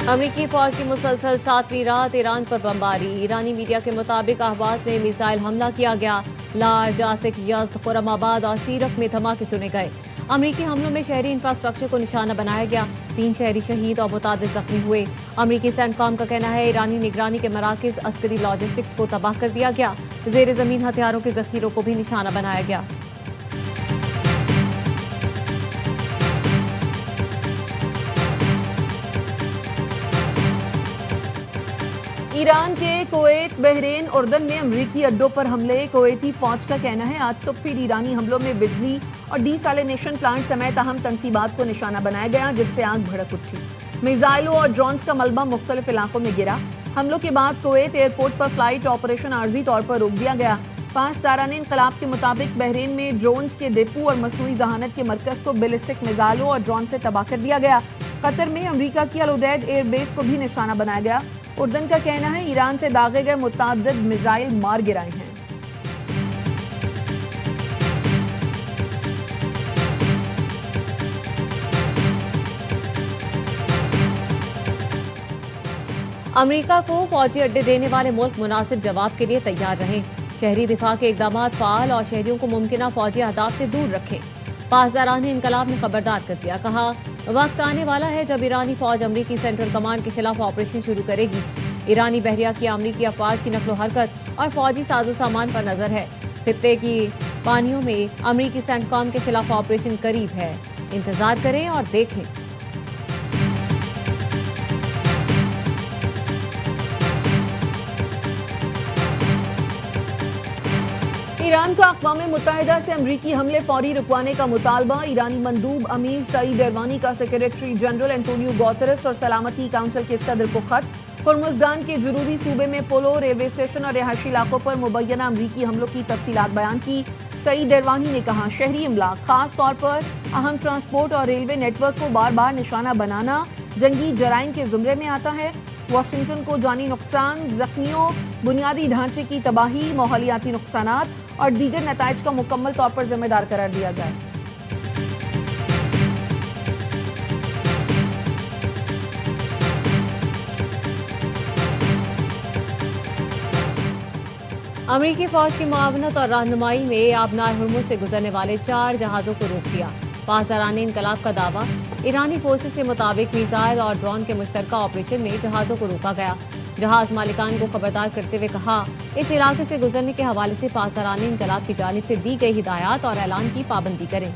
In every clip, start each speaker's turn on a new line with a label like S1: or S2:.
S1: अमरीकी फौज की मुसलसल 7वीं रात ईरान पर बमबारी। ईरानी मीडिया के मुताबिक अहवाज में मिसाइल हमला किया गया। लार, जासिक, यज़्द, खुरमाबाद और सीरक में धमाके सुने गए। अमरीकी हमलों में शहरी इंफ्रास्ट्रक्चर को निशाना बनाया गया। 3 शहरी शहीद और मुतादिद जख्मी हुए। अमरीकी सेंटकॉम का कहना है ईरानी निगरानी के मराकज, अस्करी लॉजिस्टिक्स को तबाह कर दिया गया। जेर जमीन हथियारों के जखीरों को भी निशाना बनाया गया।
S2: ईरान के कुवैत, बहरीन, उर्दन में अमरीकी अड्डों पर हमले। कुवैती फौज का कहना है आज सुबह फिर ईरानी हमलों में बिजली और डीसैलिनेशन प्लांट समेत अहम तंसीबात को निशाना बनाया गया, जिससे आग भड़क उठी। मिसाइलों और ड्रोन्स का मलबा मुख्तलिफ इलाकों में गिरा। हमलों के बाद कुवैत एयरपोर्ट पर फ्लाइट ऑपरेशन आर्जी तौर पर रोक दिया गया। 5 ताराने इनकलाब के मुताबिक बहरीन में ड्रोन्स के डिपो और मसनूई जहानत के मरकज को बैलिस्टिक मिसाइलों और ड्रोन से तबाह कर दिया गया। कतर में अमरीका की अल उदैद एयरबेस को भी निशाना बनाया गया। उर्दन का कहना है ईरान से दागे गए मुतअद्दिद मिसाइल मार गिराए हैं।
S1: अमरीका को फौजी अड्डे देने वाले मुल्क मुनासिब जवाब के लिए तैयार रहें। शहरी दिफा के इकदाम फाल और शहरियों को मुमकिन फौजी अहदाफ से दूर रखें। पासदारान ने इनकलाब में खबरदार कर दिया। कहा वक्त आने वाला है जब ईरानी फौज अमरीकी सेंट्रल कमांड के खिलाफ ऑपरेशन शुरू करेगी। ईरानी बहरिया की अमरीकी अफवाज की नकलो हरकत और फौजी साजो सामान पर नजर है। खित्ते की पानियों में अमरीकी सेंटकॉम के खिलाफ ऑपरेशन करीब है। इंतजार करें और देखें।
S2: ईरान का अक़वाम मुत्तहिदा से अमरीकी हमले फौरी रुकवाने का मुतालबा। ईरानी मंदूब अमीर सईद एरवानी का सेक्रेटरी जनरल एंटोनियो गुतेरेस और सलामती काउंसिल के सदर को खत। हुर्मुज़गान के जरूरी सूबे में पुलों, रेलवे स्टेशन और रिहायशी इलाकों पर मुबैना अमरीकी हमलों की तफसीलात बयान की। सईद एरवानी ने कहा शहरी इमला, खास तौर पर अहम ट्रांसपोर्ट और रेलवे नेटवर्क को बार बार निशाना बनाना जंगी जराइम के जुमरे में आता है। वाशिंगटन को जानी नुकसान, जख्मियों, बुनियादी ढांचे की तबाही, माहौलियाती नुकसानात और दीगर नताइज का मुकम्मल तौर पर जिम्मेदार करार दिया जाए।
S1: अमरीकी फौज की मुआवनत और रहनुमाई में आबनार हुर्मुज़ से गुजरने वाले 4 जहाजों को रोक दिया। पासदाराने इनकलाब का दावा। ईरानी फोर्सेस के मुताबिक मिसाइल और ड्रोन के मुश्तरका ऑपरेशन में जहाजों को रोका गया। जहाज मालिकान को खबरदार करते हुए कहा इस इलाके से गुजरने के हवाले से पासदाराने इनकलाब की जानिब से दी गई हिदायत और ऐलान की पाबंदी करें।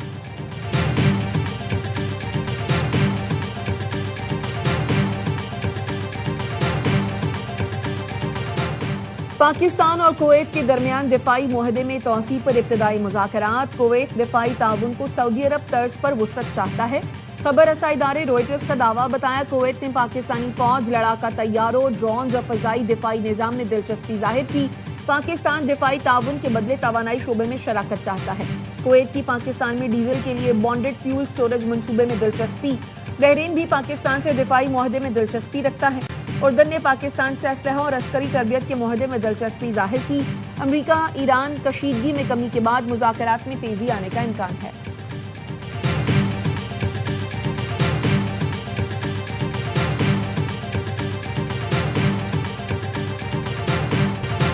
S2: पाकिस्तान और कुवैत के दरमियान दिफाई मुआहदे में तोसी पर इब्तदाई मुज़ाकरात। कुवैत दिफाई ताउन को सऊदी अरब तर्ज पर वुसअत चाहता है। खबर रसाई इदारे रॉयटर्स का दावा बताया कुवैत ने पाकिस्तानी फौज, लड़ाका तैयारों, ड्रोन और फजाई दिफाई निजाम में दिलचस्पी जाहिर की। पाकिस्तान दिफाई ताउन के बदले तवानाई शोबे में शराकत चाहता है। कुवैत की पाकिस्तान में डीजल के लिए बॉन्डेड फ्यूल स्टोरेज मनसूबे में दिलचस्पी। बहरीन भी पाकिस्तान से दिफाई मुआहदे में दिलचस्पी रखता है। उर्दन ने पाकिस्तान से असलहा और अस्करी तरबियत के मुआहदे में दिलचस्पी जाहिर की। अमरीका ईरान कशीदगी में कमी के बाद मुज़ाकरात में तेजी आने का इम्कान है।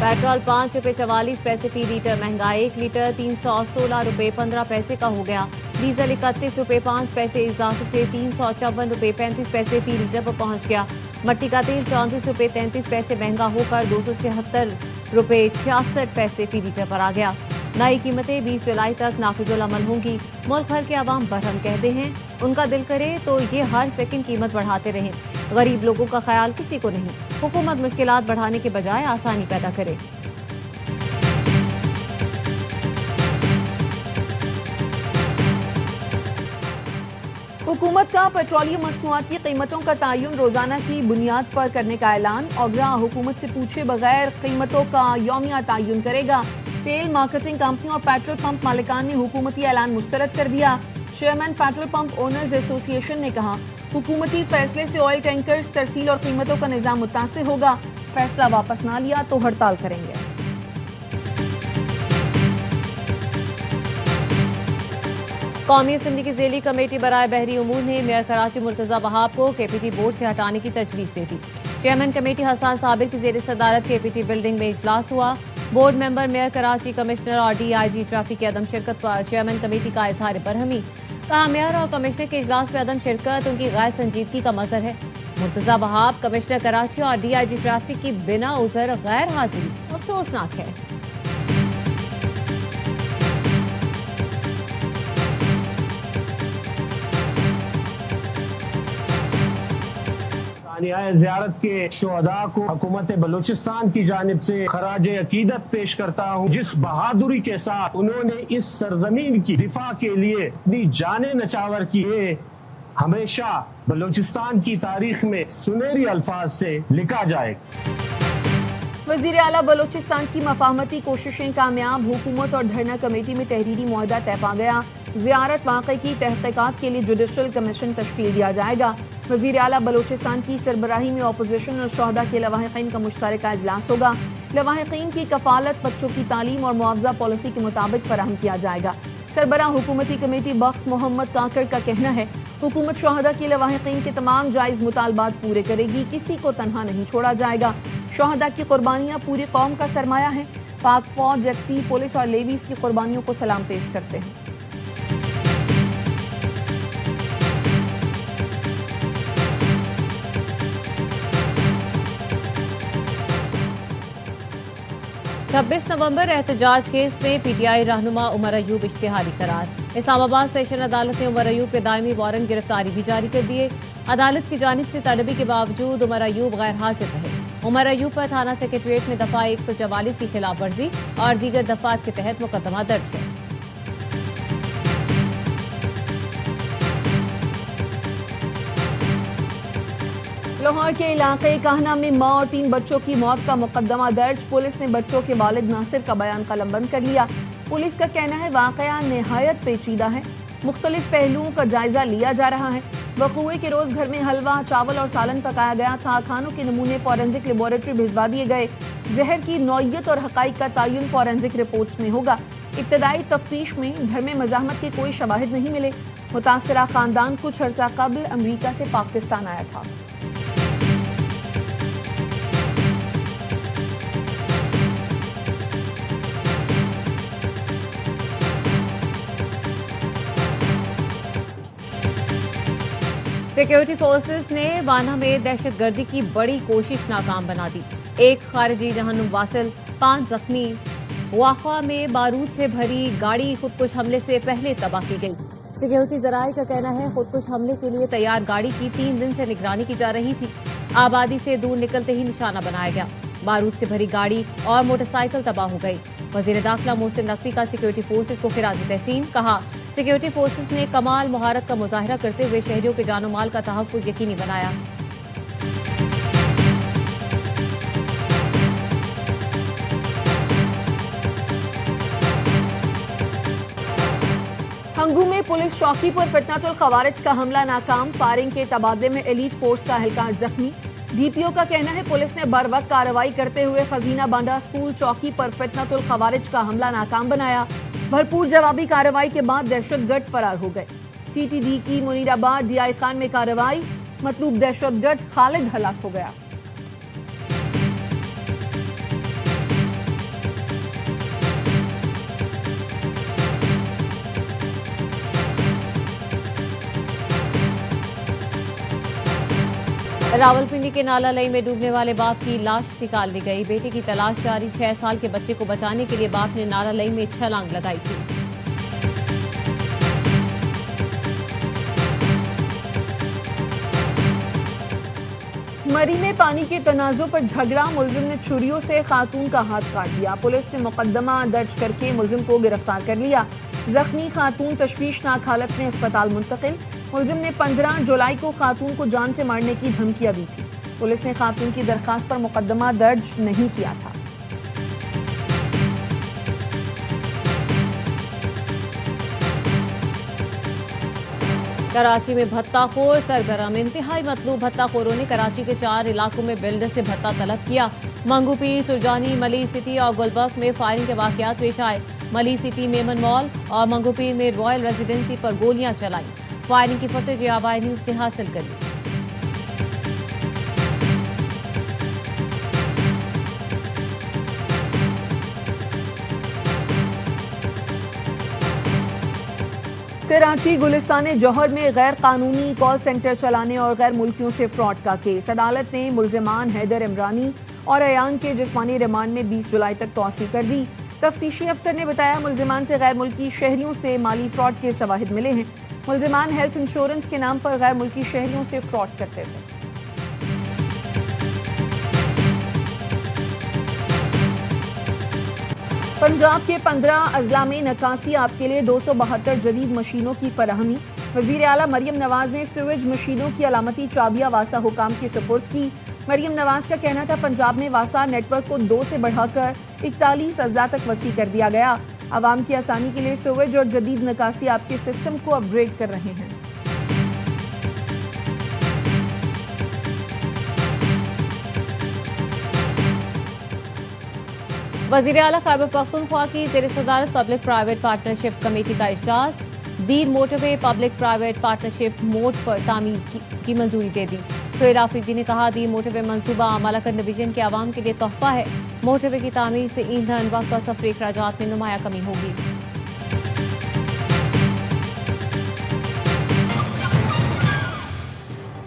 S1: पेट्रोल ₹5.44 फी लीटर महंगा। 1 लीटर 316 रुपये 15 पैसे का हो गया। डीजल ₹31.5 इजाफे से ₹354.35 फी लीटर पर पहुंच गया। मट्टी का तेल ₹34.33 महंगा होकर ₹276.66 फी लीटर पर आ गया। नई कीमतें 20 जुलाई तक नाफिजुल अमल होंगी। मुल्क भर के अवाम बरहम कहते हैं उनका दिल करे तो ये हर सेकंड कीमत बढ़ाते रहें। गरीब लोगों का ख्याल किसी को नहीं। हुकूमत मुश्किलात बढ़ाने के बजाय आसानी पैदा करे।
S2: हुकूमत का पेट्रोलियम मसनूआत की कीमतों का तयन रोजाना की बुनियाद पर करने का ऐलान। ओगरा हुकूमत से पूछे बगैर कीमतों का यौमिया तयन करेगा। तेल मार्केटिंग कंपनियों और पेट्रोल पंप मालिकान ने हुकूमती ऐलान मुस्तरद कर दिया। Chairman petrol pump owners association ने कहा हुकूमती फैसले से ऑयल टैंकर्स, तरसील और कीमतों का निजाम मुतासिर होगा। फैसला वापस ना लिया तो हड़ताल करेंगे।
S1: कौमी असम्बली की ज़ेली कमेटी बराए बहरी उमूर ने मेयर कराची मुर्तज़ा वहाब को KPT बोर्ड से हटाने की तजवीज़ दे दी। चेयरमैन कमेटी हसन साबिर की ज़ेर सदारत KPT बिल्डिंग में इजलास हुआ। Board member mayor Karachi, commissioner और DIG ट्रैफिक की अदम शिरकत पर चेयरमैन कमेटी का इजहार बरहमी। कहा, मेयर और कमिश्नर के इजलास में अदम शिरकत उनकी गैर संजीदगी का मज़हर है। मुर्तज़ा वहाब, कमिश्नर कराची और DIG ट्रैफिक की बिना उज़र गैर हाजिरी अफसोसनाक है।
S3: ज़ियारत के शुहदा को हुकूमत बलूचिस्तान की जानिब से खराज अकीदत पेश करता हूँ। जिस बहादुरी के साथ उन्होंने इस सरजमीन की दिफा के लिए अपनी जाने नचावर की है, हमेशा बलूचिस्तान की तारीख में सुनहरी अल्फाज से लिखा जाए।
S2: वज़ीर आला बलूचिस्तान की मफाहमती कोशिशें कामयाब, हुकूमत और धरना कमेटी में तहरीरी मुआहदा तय पा गया। ज़ियारत वाक़े की तहक़ीक़ात के लिए जुडिशल कमीशन तश्कील दिया जाएगा। वज़ीर आला बलूचिस्तान की सरबराही में अपोजिशन और शहदा के लवाहिक़ीन का मुश्तरका इजलास होगा। लवाहिक़ीन की कफ़ालत बच्चों की तालीम और मुआवजा पॉलिसी के मुताबिक फराहम किया जाएगा। सरबराह हुकूमती कमेटी बख्त मोहम्मद काकड़ का कहना है, हुकूमत शहदा की लवाहिक़ीन के तमाम जायज़ मुतालबात पूरे करेगी, किसी को तनहा नहीं छोड़ा जाएगा। शहदा की कुर्बानियाँ पूरी कौम का सरमाया है। पाक फौज, FC, पुलिस और लेवीज़ की कुर्बानियों को सलाम पेश करते हैं।
S1: छब्बीस नवंबर एहतजाज केस में PTI रहनुमा उमर अयूब इश्तिहारी करार। इस्लामाबाद सेशन अदालत ने उमर अयूब के दायमी वारंट गिरफ्तारी भी जारी कर दिए। अदालत की जानिब से तलबी के बावजूद उमर अयूब गैर हाजिर रहे। उमर अयूब पर थाना सेक्रेटरीट में दफा 144 की खिलाफ वर्जी और दीगर दफात के तहत मुकदमा दर्ज है।
S2: लाहौर के इलाके कहना में मां और 3 बच्चों की मौत का मुकदमा दर्ज। पुलिस ने बच्चों के वालिद नासिर का बयान कलमबंद कर लिया। पुलिस का कहना है वाकया निहायत पेचीदा है, मुख्तलिफ पहलुओं का जायजा लिया जा रहा है। वक़ूए के रोज घर में हलवा, चावल और सालन पकाया गया था। खानों के नमूने फॉरेंसिक लेबोरेटरी भिजवा दिए गए। जहर की नौइयत और हक़ाइक़ का तयन फॉरेंसिक रिपोर्ट्स में होगा। इब्तदाई तफ्तीश में घर में मज़ाहमत के कोई शवाहिद नहीं मिले। मुतासरा खानदान कुछ अर्सा कबल अमरीका से पाकिस्तान आया था।
S1: सिक्योरिटी फोर्सेस ने वाना में दहशतगर्दी की बड़ी कोशिश नाकाम बना दी। एक खारिजी जहन्नुम वासिल, 5 जख्मी। वाखा में बारूद से भरी गाड़ी खुदकुश हमले से पहले तबाह की गई। सिक्योरिटी जराये का कहना है खुदकुश हमले के लिए तैयार गाड़ी की 3 दिन से निगरानी की जा रही थी। आबादी से दूर निकलते ही निशाना बनाया गया। बारूद से भरी गाड़ी और मोटरसाइकिल तबाह हो गई। वजीर दाखिला मोहसिन नकवी का सिक्योरिटी फोर्सेस को खिराज तहसीन। कहा, सिक्योरिटी फोर्सेस ने कमाल मुहारत का मुजाहिरा करते हुए शहरियों के जानो माल का तहफ़्फ़ुज़ यकीनी बनाया।
S2: हंगू में पुलिस चौकी पर फितनतुल खवारिज का हमला नाकाम। फायरिंग के तबादले में एलीट फोर्स का एहलकार जख्मी। DPO का कहना है पुलिस ने बर वक्त कार्रवाई करते हुए खजीना बांडा स्कूल चौकी पर फितनतुल खवारिज का हमला नाकाम बनाया। भरपूर जवाबी कार्रवाई के बाद दहशतगर्द फरार हो गए। CTD की मुनीराबाद DI खान में कार्रवाई, मतलूब दहशतगर्द खालिद हलाक हो गया।
S1: रावलपिंडी के नाला लई में डूबने वाले बाप की लाश निकाल ली गई। बेटे की तलाश जारी। 6 साल के बच्चे को बचाने के लिए बाप ने नाला लई में छलांग लगाई थी।
S2: मरी में पानी के तनाज़ुर पर झगड़ा, मुलजिम ने छुरियों से खातून का हाथ काट दिया। पुलिस ने मुकदमा दर्ज करके मुलजिम को गिरफ्तार कर लिया। जख्मी खातून तशवीशनाक हालत में अस्पताल मुंतकिल। मुलजिम ने 15 जुलाई को खातून को जान से मारने की धमकियां दी थी। पुलिस ने खातून की दरखास्त पर मुकदमा दर्ज नहीं किया था।
S1: कराची में भत्ताखोर सरगर्म। इंतहाई मतलूब भत्ताखोरों ने कराची के 4 इलाकों में बिल्डर से भत्ता तलब किया। मंगूपीर, सुरजानी, मली सिटी और गुलबर्ग में फायरिंग के वाकयात पेश आए। मली सिटी मेमन मॉल और मंगोपीर में रॉयल रेजिडेंसी पर गोलियां चलाई। फायरिंग की फुटेज आवाई न्यूज ने हासिल करी।
S2: कराची गुलिस्तान जौहर में गैर कानूनी कॉल सेंटर चलाने और गैर मुल्कियों से फ्रॉड का केस। अदालत ने मुल्जिमान हैदर इमरानी और अयान के जिस्मानी रिमांड में 20 जुलाई तक तौसी कर दी। तफ्तीशी अफसर ने बताया मुल्जिमान से गैर मुल्की शहरियों से माली फ्रॉड के शवाहिद मिले हैं। मुल्जिमान हेल्थ इंश्योरेंस के नाम पर गैर मुल्की शहरियों से फ्रॉड करते थे। पंजाब के 15 अजला में नकासी आपके लिए 272 जदीद मशीनों की फराहमी। वजीर आला मरियम नवाज ने सीवेज मशीनों की अलामती चाबियां वासा हुकाम की सुपुर्द की। मरियम नवाज का कहना था पंजाब में वासा नेटवर्क को 2 से बढ़ाकर 41 अजला तक वसी कर दिया गया। आवाम की आसानी के लिए सीवेज और जदीद नकासी आपके सिस्टम को अपग्रेड कर रहे हैं।
S1: वजीर आला खैबर पख्तूनख्वा की ज़ेर सदारत पब्लिक प्राइवेट पार्टनरशिप कमेटी का इजलास। दीर motorway public private partnership mode पर तामीर की मंजूरी दे दी। सुहेल आफरीदी ने कहा दीर मोटरवे मंसूबा मलाकर डिवीजन के आवाम के लिए तोहफा है। मोटरवे की तामीर से ईंधन, वक्त और सफरी अखराजात में नुमाया कमी होगी।